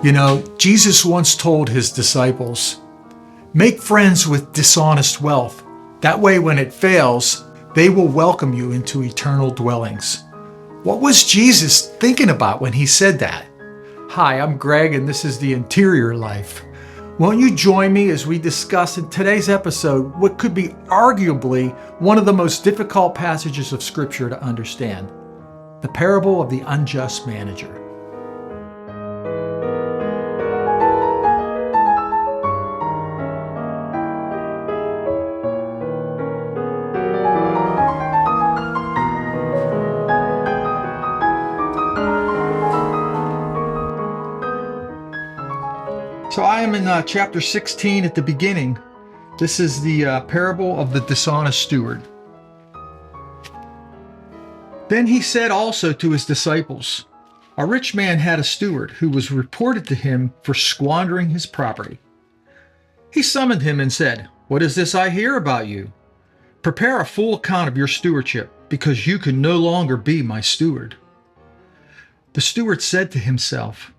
You know, Jesus once told his disciples, make friends with dishonest wealth. That way, when it fails, they will welcome you into eternal dwellings. What was Jesus thinking about when he said that? Hi, I'm Greg, and this is The Interior Life. Won't you join me as we discuss in today's episode what could be arguably one of the most difficult passages of Scripture to understand, the parable of the unjust manager. So I am in chapter 16 at the beginning. This is the parable of the dishonest steward. Then he said also to his disciples, a rich man had a steward who was reported to him for squandering his property. He summoned him and said, what is this I hear about you? Prepare a full account of your stewardship, because you can no longer be my steward. The steward said to himself,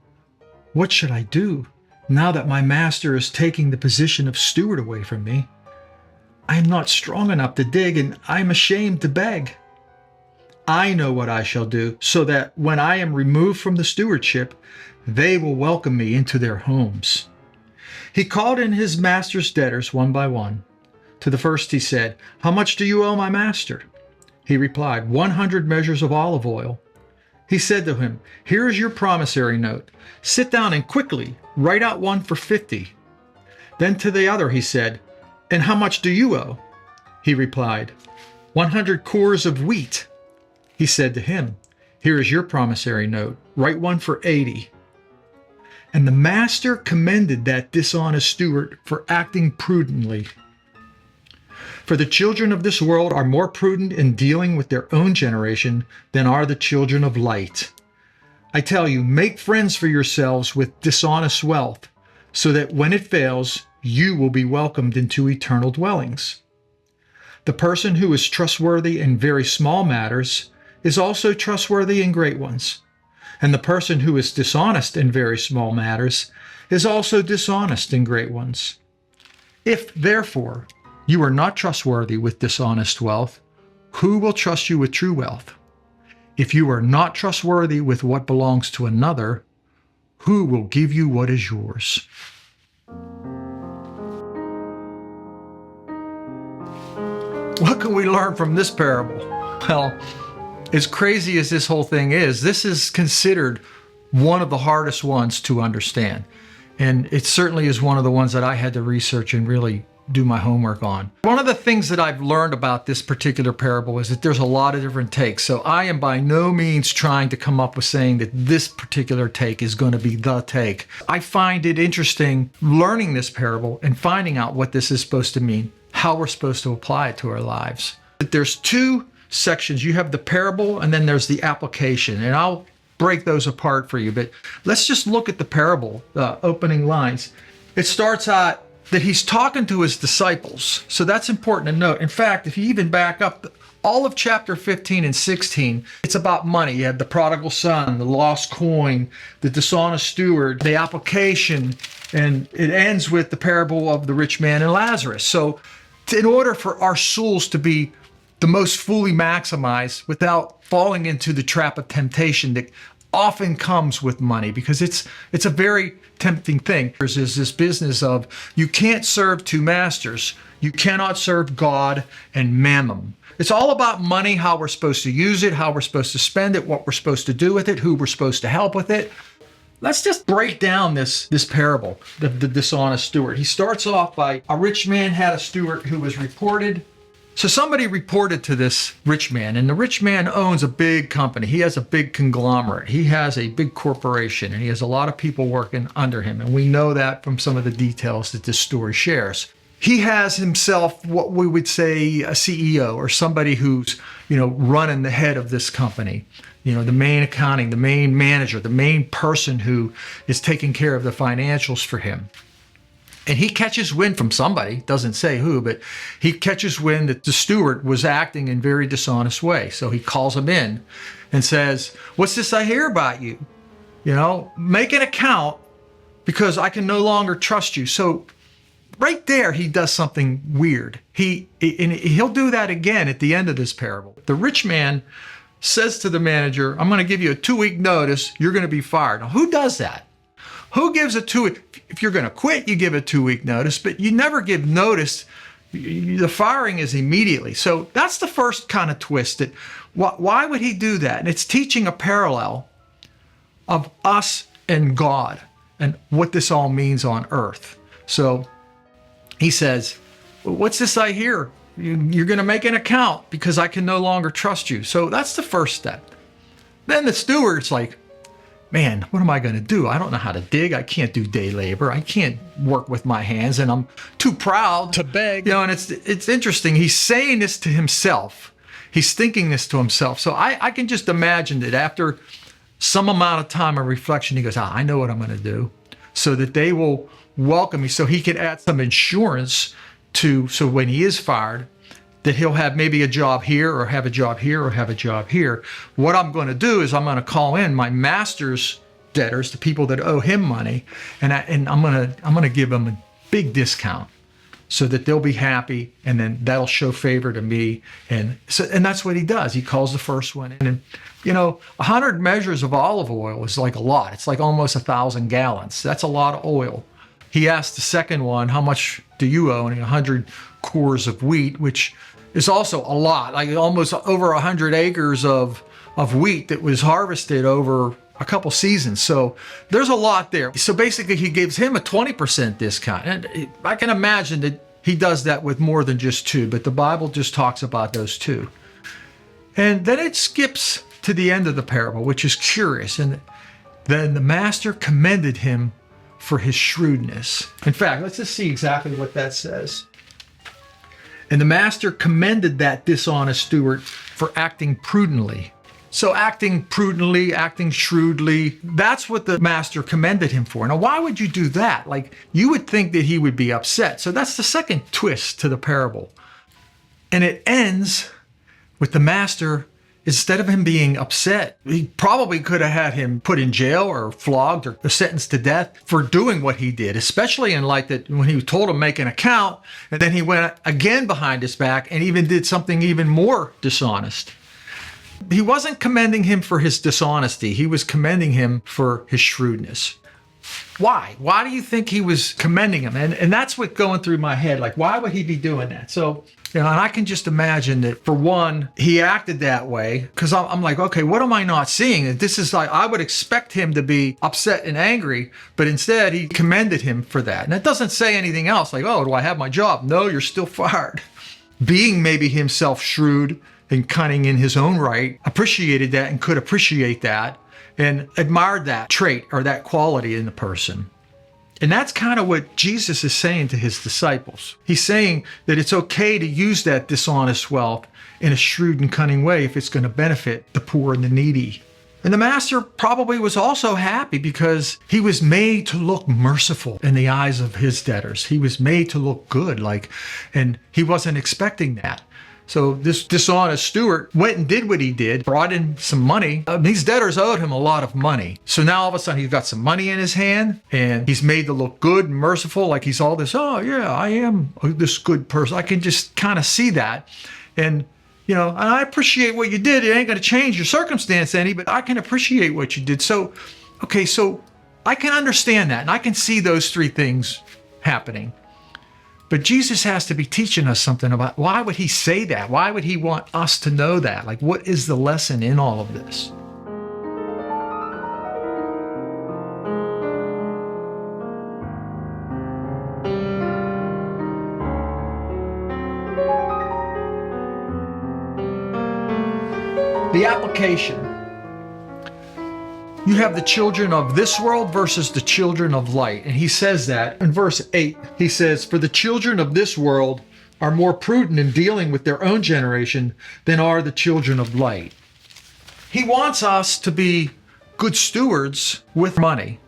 what should I do? Now that my master is taking the position of steward away from me, I am not strong enough to dig, and I am ashamed to beg. I know what I shall do, so that when I am removed from the stewardship, they will welcome me into their homes. He called in his master's debtors one by one. To the first he said, how much do you owe my master? He replied, 100 measures of olive oil. He said to him, here is your promissory note. Sit down and quickly write out one for 50. Then to the other he said, and how much do you owe? He replied, 100 cores of wheat. He said to him, here is your promissory note. Write one for 80. And the master commended that dishonest steward for acting prudently. For the children of this world are more prudent in dealing with their own generation than are the children of light. I tell you, make friends for yourselves with dishonest wealth, so that when it fails, you will be welcomed into eternal dwellings. The person who is trustworthy in very small matters is also trustworthy in great ones. And the person who is dishonest in very small matters is also dishonest in great ones. If, therefore, you are not trustworthy with dishonest wealth, who will trust you with true wealth? If you are not trustworthy with what belongs to another, who will give you what is yours? What can we learn from this parable? Well, as crazy as this whole thing is, this is considered one of the hardest ones to understand. And it certainly is one of the ones that I had to research and really do my homework on. One of the things that I've learned about this particular parable is that there's a lot of different takes. So I am by no means trying to come up with saying that this particular take is going to be the take. I find it interesting learning this parable and finding out what this is supposed to mean, how we're supposed to apply it to our lives. There's two sections. You have the parable and then there's the application, and I'll break those apart for you. But let's just look at the parable, the opening lines. It starts out that he's talking to his disciples. So that's important to note. In fact, if you even back up all of chapter 15 and 16, it's about money. You have the prodigal son, the lost coin, the dishonest steward, the application, and it ends with the parable of the rich man and Lazarus. So in order for our souls to be the most fully maximized without falling into the trap of temptation that often comes with money, because it's a very tempting thing. There's this business of you can't serve two masters. You cannot serve God and Mammon. It's all about money, how we're supposed to use it, how we're supposed to spend it, what we're supposed to do with it, who we're supposed to help with it. Let's just break down this parable, the dishonest steward. He starts off by a rich man had a steward who was reported. So somebody reported to this rich man, and the rich man owns a big company. He has a big conglomerate. He has a big corporation, and he has a lot of people working under him. And we know that from some of the details that this story shares. He has himself what we would say a CEO, or somebody who's, running the head of this company. The main accounting, the main manager, the main person who is taking care of the financials for him. And he catches wind from somebody, doesn't say who, but he catches wind that the steward was acting in a very dishonest way. So he calls him in and says, what's this I hear about you? Make an account because I can no longer trust you. So right there, he does something weird. And he'll do that again at the end of this parable. The rich man says to the manager, I'm going to give you a 2-week notice. You're going to be fired. Now, who does that? Who gives a 2-week? If you're going to quit, you give a 2-week notice, but you never give notice. The firing is immediately. So that's the first kind of twist. Why would he do that? And it's teaching a parallel of us and God and what this all means on earth. So he says, what's this I hear? You're going to make an account because I can no longer trust you. So that's the first step. Then the steward's like, man, what am I going to do? I don't know how to dig. I can't do day labor. I can't work with my hands, and I'm too proud to beg. And it's interesting. He's saying this to himself. He's thinking this to himself. So I can just imagine that after some amount of time of reflection, he goes, I know what I'm going to do, so that they will welcome me, so he can add some insurance so when he is fired, that he'll have maybe a job here or have a job here or have a job here. What I'm going to do is I'm going to call in my master's debtors, the people that owe him money, and I'm going to give them a big discount so that they'll be happy, and then that'll show favor to me. And that's what he does. He calls the first one in, and 100 measures of olive oil is like a lot. It's like almost 1,000 gallons. That's a lot of oil. He asked the second one, how much do you owe? And 100 cores of wheat, which is also a lot, like almost over 100 acres of wheat that was harvested over a couple seasons. So there's a lot there. So basically he gives him a 20% discount. And I can imagine that he does that with more than just two, but the Bible just talks about those two. And then it skips to the end of the parable, which is curious. And then the master commended him for his shrewdness. In fact, let's just see exactly what that says. And the master commended that dishonest steward for acting prudently. So acting prudently, acting shrewdly, that's what the master commended him for. Now, why would you do that? Like, you would think that he would be upset. So that's the second twist to the parable. And it ends with the master, instead of him being upset, he probably could have had him put in jail or flogged or sentenced to death for doing what he did, especially in light that when he was told to make an account, and then he went again behind his back and even did something even more dishonest. He wasn't commending him for his dishonesty. He was commending him for his shrewdness. Why? Why do you think he was commending him? And that's what going through my head. Like, why would he be doing that? So, and I can just imagine that, for one, he acted that way because I'm like, okay, what am I not seeing? This is like, I would expect him to be upset and angry, but instead he commended him for that. And it doesn't say anything else like, oh, do I have my job? No, you're still fired. Being maybe himself shrewd and cunning in his own right, appreciated that and could appreciate that and admired that trait or that quality in the person. And that's kind of what Jesus is saying to his disciples. He's saying that it's okay to use that dishonest wealth in a shrewd and cunning way if it's going to benefit the poor and the needy. And the master probably was also happy because he was made to look merciful in the eyes of his debtors. He was made to look good, and he wasn't expecting that. So this dishonest steward went and did what he did, brought in some money. These debtors owed him a lot of money. So now all of a sudden he's got some money in his hand and he's made to look good and merciful, like he's all this, oh yeah, I am this good person. I can just kind of see that. And and I appreciate what you did. It ain't going to change your circumstance any, but I can appreciate what you did. So, okay, so I can understand that. And I can see those three things happening. But Jesus has to be teaching us something about why would he say that? Why would he want us to know that? Like, what is the lesson in all of this? The application. You have the children of this world versus the children of light. And he says that in verse 8. He says, for the children of this world are more prudent in dealing with their own generation than are the children of light. He wants us to be good stewards with money.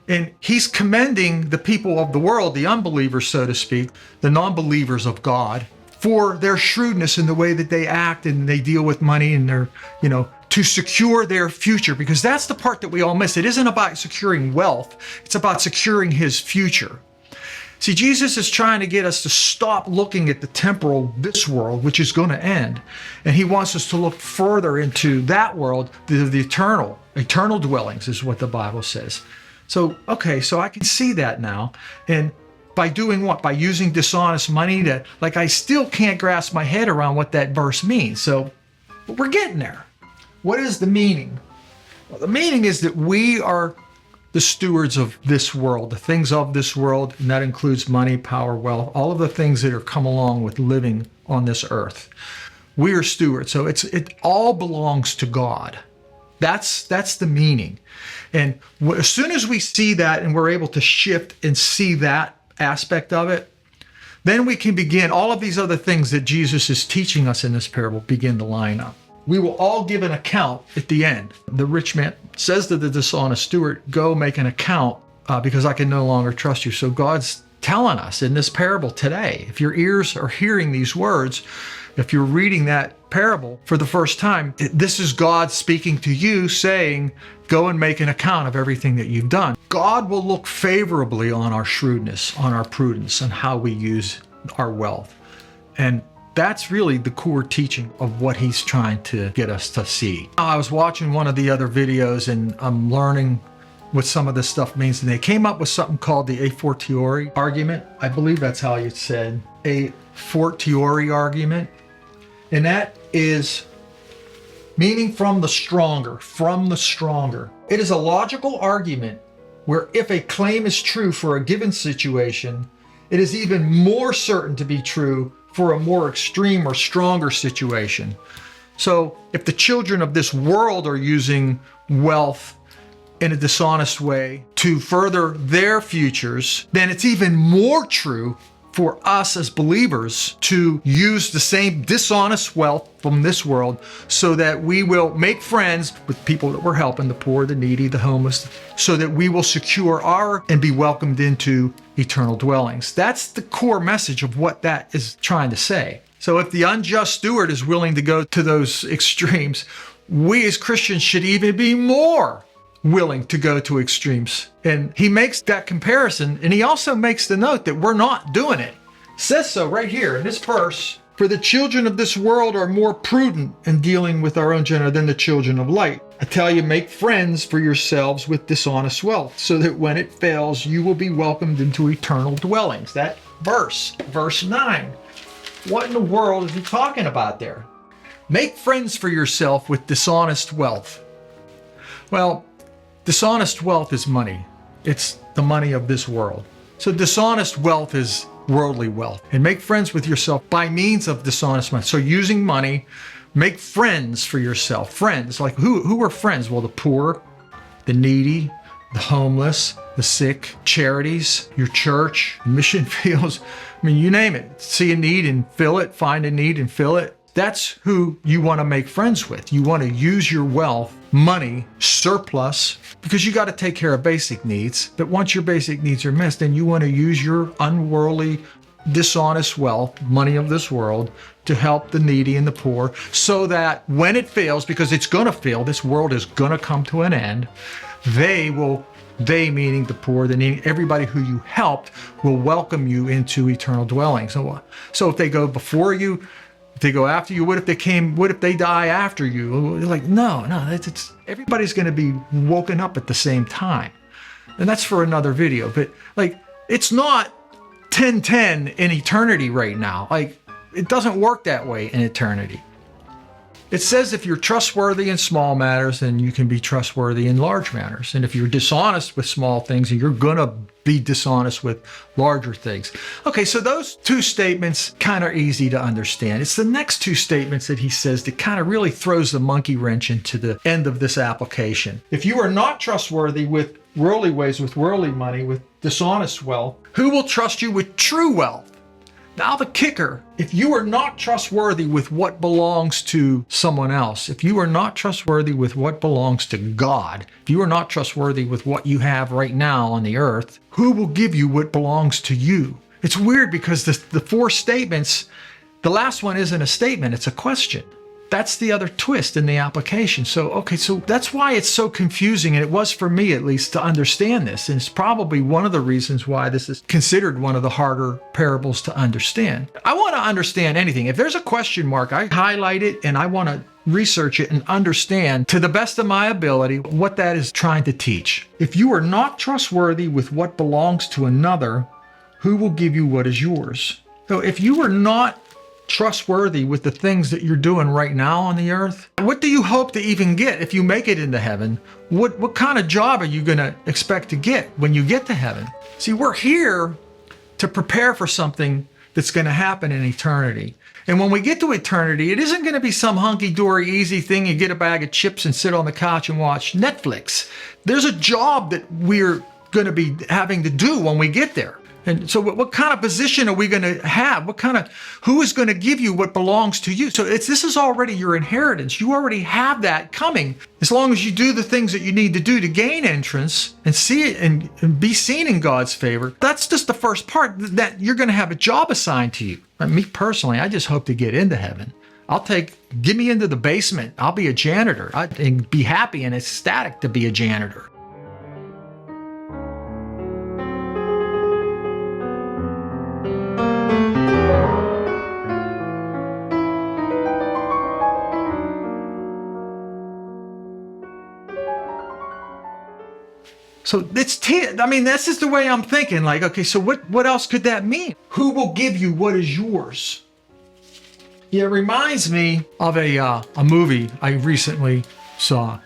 And he's commending the people of the world, the unbelievers, so to speak, the non-believers of God, for their shrewdness in the way that they act and they deal with money and their, to secure their future, because that's the part that we all miss. It isn't about securing wealth. It's about securing his future. See, Jesus is trying to get us to stop looking at the temporal, this world, which is going to end. And he wants us to look further into that world, the eternal dwellings is what the Bible says. So, okay, so I can see that now. And by doing what? By using dishonest money I still can't grasp my head around what that verse means. So we're getting there. What is the meaning? Well, the meaning is that we are the stewards of this world, the things of this world, and that includes money, power, wealth, all of the things that are come along with living on this earth. We are stewards, so it all belongs to God. That's the meaning. And as soon as we see that and we're able to shift and see that aspect of it, then we can begin, all of these other things that Jesus is teaching us in this parable begin to line up. We will all give an account at the end. The rich man says to the dishonest steward, go make an account because I can no longer trust you. So God's telling us in this parable today, if your ears are hearing these words, if you're reading that parable for the first time, this is God speaking to you saying, go and make an account of everything that you've done. God will look favorably on our shrewdness, on our prudence, on how we use our wealth. And that's really the core teaching of what he's trying to get us to see. I was watching one of the other videos and I'm learning what some of this stuff means. And they came up with something called the a fortiori argument. I believe that's how you said a fortiori argument. And that is meaning from the stronger. It is a logical argument where if a claim is true for a given situation, it is even more certain to be true for a more extreme or stronger situation. So if the children of this world are using wealth in a dishonest way to further their futures, then it's even more true for us as believers to use the same dishonest wealth from this world so that we will make friends with people that we're helping, the poor, the needy, the homeless, so that we will secure and be welcomed into eternal dwellings. That's the core message of what that is trying to say. So if the unjust steward is willing to go to those extremes, we as Christians should even be more willing to go to extremes. And he makes that comparison, and he also makes the note that we're not doing it. It says so right here in this verse, for the children of this world are more prudent in dealing with our own gender than the children of light. I tell you, make friends for yourselves with dishonest wealth, so that when it fails, you will be welcomed into eternal dwellings. That verse 9. What in the world is he talking about there? Make friends for yourself with dishonest wealth. Well, dishonest wealth is money. It's the money of this world. So dishonest wealth is worldly wealth. And make friends with yourself by means of dishonest money. So using money, make friends for yourself. Friends, like who are friends? Well, the poor, the needy, the homeless, the sick, charities, your church, mission fields. I mean, you name it. See a need and fill it, find a need and fill it. That's who you want to make friends with. You want to use your wealth, money, surplus, because you got to take care of basic needs. But once your basic needs are met, then you want to use your unworldly, dishonest wealth, money of this world, to help the needy and the poor, so that when it fails, because it's going to fail, this world is going to come to an end, they meaning the poor, the needy, everybody who you helped will welcome you into eternal dwellings. So if they go before you, if they go after you, what if they die after you? You're like, no, it's everybody's going to be woken up at the same time. And that's for another video. But it's not 10-10 in eternity right now. It doesn't work that way in eternity. It says if you're trustworthy in small matters, then you can be trustworthy in large matters. And if you're dishonest with small things, you're going to be dishonest with larger things. Okay, so those two statements kind of easy to understand. It's the next two statements that he says that kind of really throws the monkey wrench into the end of this application. If you are not trustworthy with worldly ways, with worldly money, with dishonest wealth, who will trust you with true wealth? Now the kicker, if you are not trustworthy with what belongs to someone else, if you are not trustworthy with what belongs to God, if you are not trustworthy with what you have right now on the earth, who will give you what belongs to you? It's weird because the four statements, the last one isn't a statement, it's a question. That's the other twist in the application. So that's why it's so confusing, and it was for me at least to understand this. And it's probably one of the reasons why this is considered one of the harder parables to understand. I want to understand anything. If there's a question mark, I highlight it and I want to research it and understand to the best of my ability what that is trying to teach. If you are not trustworthy with what belongs to another, who will give you what is yours? So if you are not trustworthy with the things that you're doing right now on the earth, what do you hope to even get if you make it into heaven? What kind of job are you going to expect to get when you get to heaven? See, we're here to prepare for something that's going to happen in eternity. And when we get to eternity, it isn't going to be some hunky-dory easy thing. You get a bag of chips and sit on the couch and watch Netflix. There's a job that we're going to be having to do when we get there. And so what kind of position are we going to have? Who is going to give you what belongs to you? So this is already your inheritance. You already have that coming. As long as you do the things that you need to do to gain entrance and see it and be seen in God's favor, that's just the first part, that you're going to have a job assigned to you. Me personally, I just hope to get into heaven. Get me into the basement. I'll be a janitor. I'd be happy and ecstatic to be a janitor. So this is the way I'm thinking. Like, okay, so what else could that mean? Who will give you what is yours? Yeah, it reminds me of a movie I recently saw.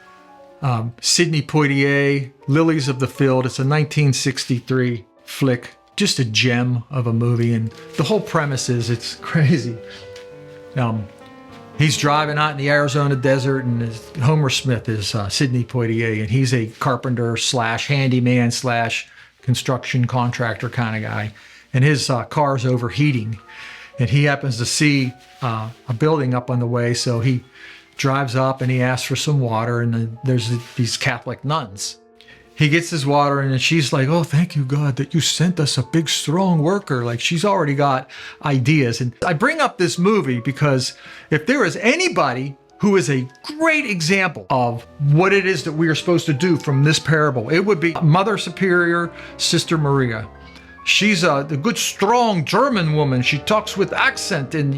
Sidney Poitier, Lilies of the Field. It's a 1963 flick. Just a gem of a movie. And the whole premise is, it's crazy. He's driving out in the Arizona desert, and Homer Smith is Sidney Poitier, and he's a carpenter / handyman / construction contractor kind of guy. And his car's overheating, and he happens to see a building up on the way, so he drives up and he asks for some water, and then there's these Catholic nuns. He gets his water, and she's like, "Oh, thank you, God, that you sent us a big, strong worker." Like, she's already got ideas. And I bring up this movie because if there is anybody who is a great example of what it is that we are supposed to do from this parable, it would be Mother Superior, Sister Maria. She's a good, strong German woman. She talks with accent, and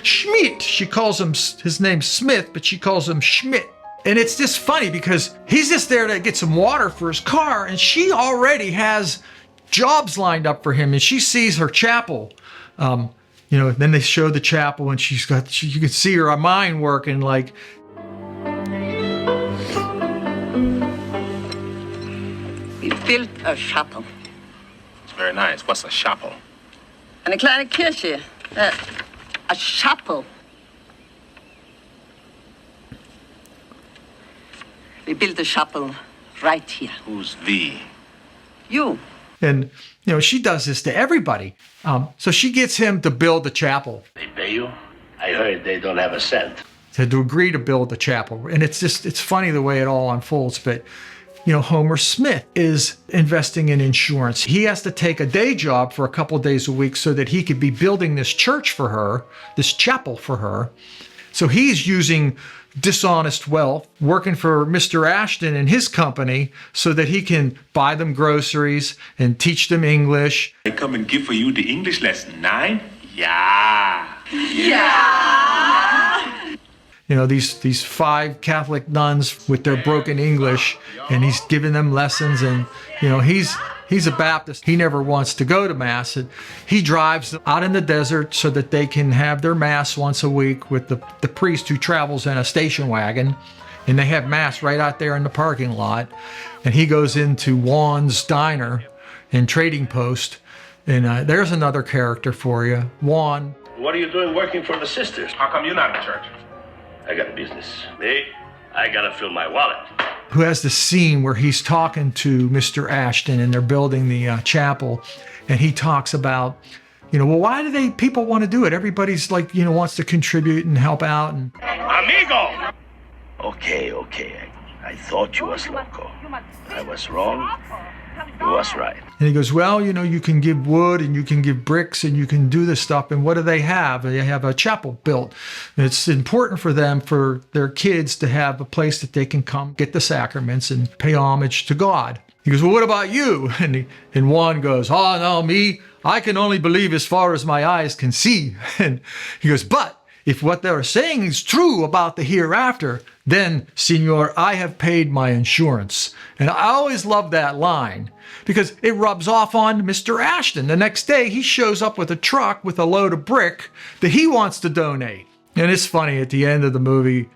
Schmidt, she calls him, his name's Smith, but she calls him Schmidt. And it's just funny because he's just there to get some water for his car, and she already has jobs lined up for him, and she sees her chapel. Then they show the chapel, and you can see her mind working like. We built a chapel. It's very nice. What's a chapel? Eine kleine Kirche. A chapel. We built a chapel right here. Who's we? You. And, she does this to everybody. So she gets him to build the chapel. They pay you? I heard they don't have a cent. To agree to build the chapel. And it's funny the way it all unfolds. But, Homer Smith is investing in insurance. He has to take a day job for a couple of days a week so that he could be building this church for her, this chapel for her. So he's using dishonest wealth, working for Mr. Ashton and his company so that he can buy them groceries and teach them English. I come and give for you the English lesson. 9? Yeah. These 5 Catholic nuns with their broken English, and he's giving them lessons, and he's a Baptist. He never wants to go to Mass. And he drives them out in the desert so that they can have their Mass once a week with the priest who travels in a station wagon. And they have Mass right out there in the parking lot. And he goes into Juan's diner and trading post. And there's another character for you, Juan. What are you doing working for the sisters? How come you're not in church? I got a business. Me? I gotta fill my wallet. Who has the scene where he's talking to Mr. Ashton and they're building the chapel, and he talks about, why do people want to do it? Everybody's like, wants to contribute and help out. And Amigo! Okay. I thought you was loco. I was wrong. He was right. And he goes, well, you can give wood and you can give bricks and you can do this stuff. And what do they have? They have a chapel built. It's important for them, for their kids, to have a place that they can come get the sacraments and pay homage to God. He goes, well, what about you? And Juan goes, oh, no, me, I can only believe as far as my eyes can see. And he goes, but if what they're saying is true about the hereafter, then, Senor, I have paid my insurance. And I always love that line because it rubs off on Mr. Ashton. The next day, he shows up with a truck with a load of brick that he wants to donate. And it's funny, at the end of the movie,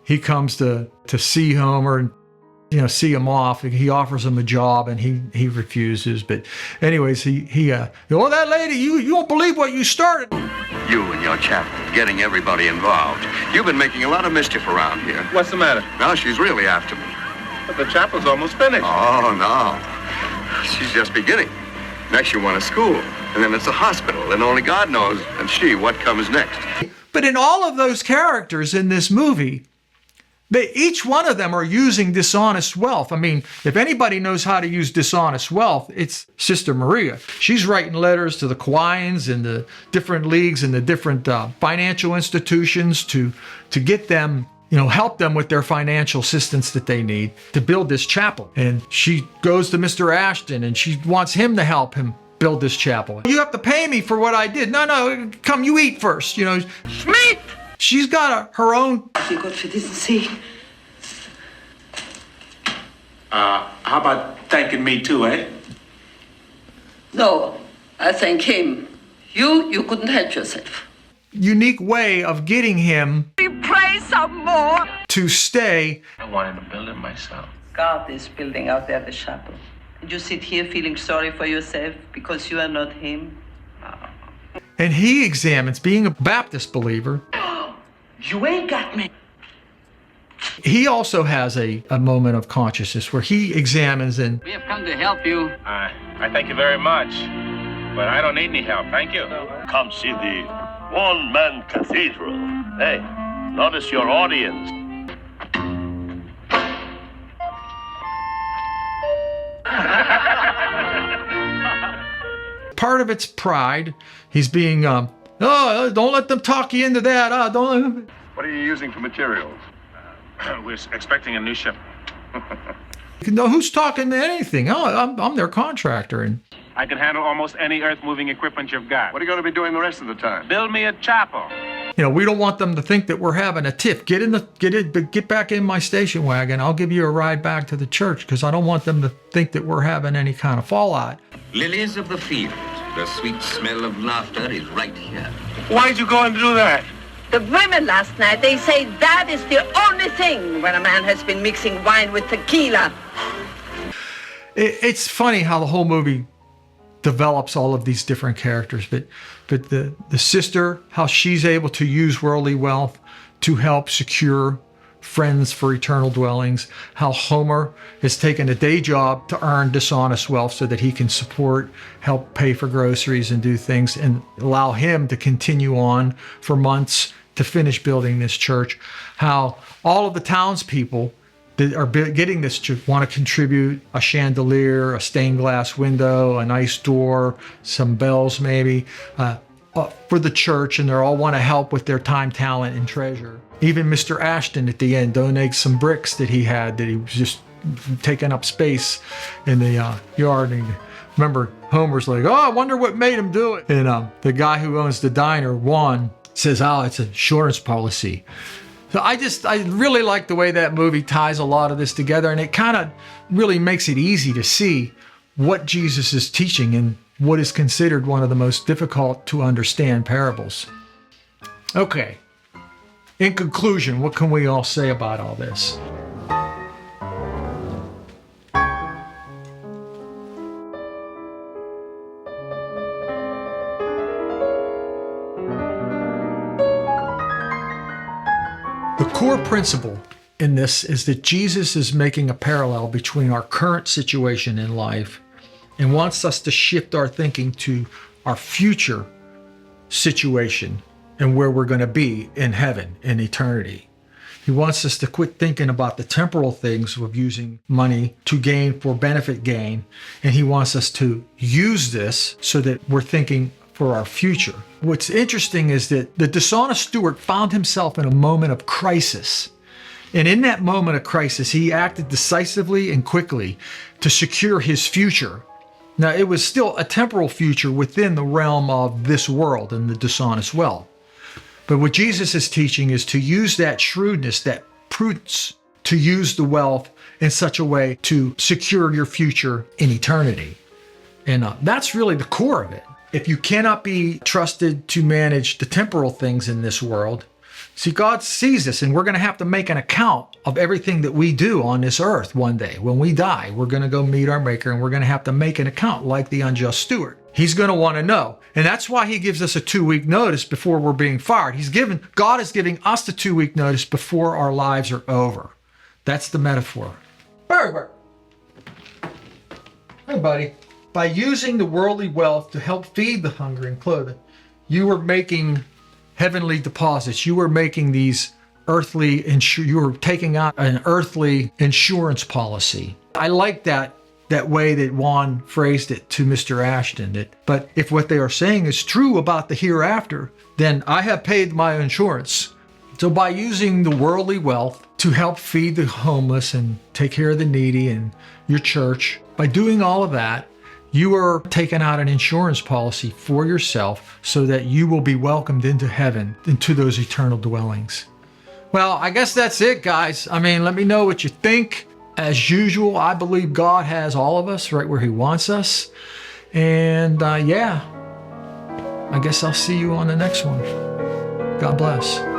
he comes to see Homer and see him off. He offers him a job and he refuses. But anyways, oh, that lady, you won't believe what you started. You and your chapel, getting everybody involved. You've been making a lot of mischief around here. What's the matter? Now she's really after me. But the chapel's almost finished. Oh, no. She's just beginning. Next you want a school, and then it's a hospital, and only God knows, and what comes next. But in all of those characters in this movie, each one of them are using dishonest wealth. I mean, if anybody knows how to use dishonest wealth, it's Sister Maria. She's writing letters to the Kauaians and the different leagues and the different financial institutions to get them, help them with their financial assistance that they need to build this chapel. And she goes to Mr. Ashton and she wants him to help him build this chapel. You have to pay me for what I did. No, come, you eat first. Schmidt! She's got her own. Wie Gott für diesen See. How about thanking me too, eh? No, I thank him. You couldn't help yourself. Unique way of getting him We pray some more. to stay. I wanted to build it myself. God is building out there the chapel. And you sit here feeling sorry for yourself because you are not him. And he examines, being a Baptist believer, You ain't got me. he also has a moment of consciousness where he examines and We have come to help you. I thank you very much, but I don't need any help. Thank you. Come see the one-man cathedral. Hey, notice your audience. part of it's pride. He's being, don't let them talk you into that. Don't. What are you using for materials? We're expecting a new ship. No, who's talking to anything? Oh, I'm their contractor. And I can handle almost any earth-moving equipment you've got. What are you going to be doing the rest of the time? Build me a chapel. we don't want them to think that we're having a tiff. Get back in my station wagon. I'll give you a ride back to the church because I don't want them to think that we're having any kind of fallout. Lilies of the field, the sweet smell of laughter is right here. Why'd you go and do that? The women last night, they say that is the only thing when a man has been mixing wine with tequila. It's funny how the whole movie develops all of these different characters, but the sister, how she's able to use worldly wealth to help secure friends for eternal dwellings, how Homer has taken a day job to earn dishonest wealth so that he can help pay for groceries and do things and allow him to continue on for months to finish building this church, how all of the townspeople that are getting this want to contribute a chandelier, a stained glass window, a nice door, some bells maybe, for the church, and they all want to help with their time, talent, and treasure. Even Mr. Ashton at the end donates some bricks that he had that he was just taking up space in the yard. And remember, Homer's like, I wonder what made him do it. And the guy who owns the diner, Juan, says, it's an insurance policy. So I really like the way that movie ties a lot of this together, and it kind of really makes it easy to see what Jesus is teaching and what is considered one of the most difficult to understand parables. Okay. In conclusion, what can we all say about all this? The core principle in this is that Jesus is making a parallel between our current situation in life and wants us to shift our thinking to our future situation and where we're going to be in heaven in eternity. He wants us to quit thinking about the temporal things of using money to gain for benefit gain. And he wants us to use this so that we're thinking for our future. What's interesting is that the dishonest steward found himself in a moment of crisis. And in that moment of crisis, he acted decisively and quickly to secure his future. Now, it was still a temporal future within the realm of this world and the dishonest wealth. But what Jesus is teaching is to use that shrewdness, that prudence, to use the wealth in such a way to secure your future in eternity. And that's really the core of it. If you cannot be trusted to manage the temporal things in this world, see, God sees this, and we're going to have to make an account of everything that we do on this earth one day. When we die, we're going to go meet our Maker, and we're going to have to make an account like the unjust steward. He's going to want to know. And that's why he gives us a 2-week notice before we're being fired. God is giving us the 2-week notice before our lives are over. That's the metaphor. Bird. Hey, buddy. By using the worldly wealth to help feed the hungry and clothe them, you are making heavenly deposits. You are making these earthly, you are taking out an earthly insurance policy. I like that way that Juan phrased it to Mr. Ashton. But if what they are saying is true about the hereafter, then I have paid my insurance. So by using the worldly wealth to help feed the homeless and take care of the needy and your church, by doing all of that, you are taking out an insurance policy for yourself so that you will be welcomed into heaven, into those eternal dwellings. Well, I guess that's it, guys. I mean, let me know what you think. As usual, I believe God has all of us right where he wants us. And yeah, I guess I'll see you on the next one. God bless.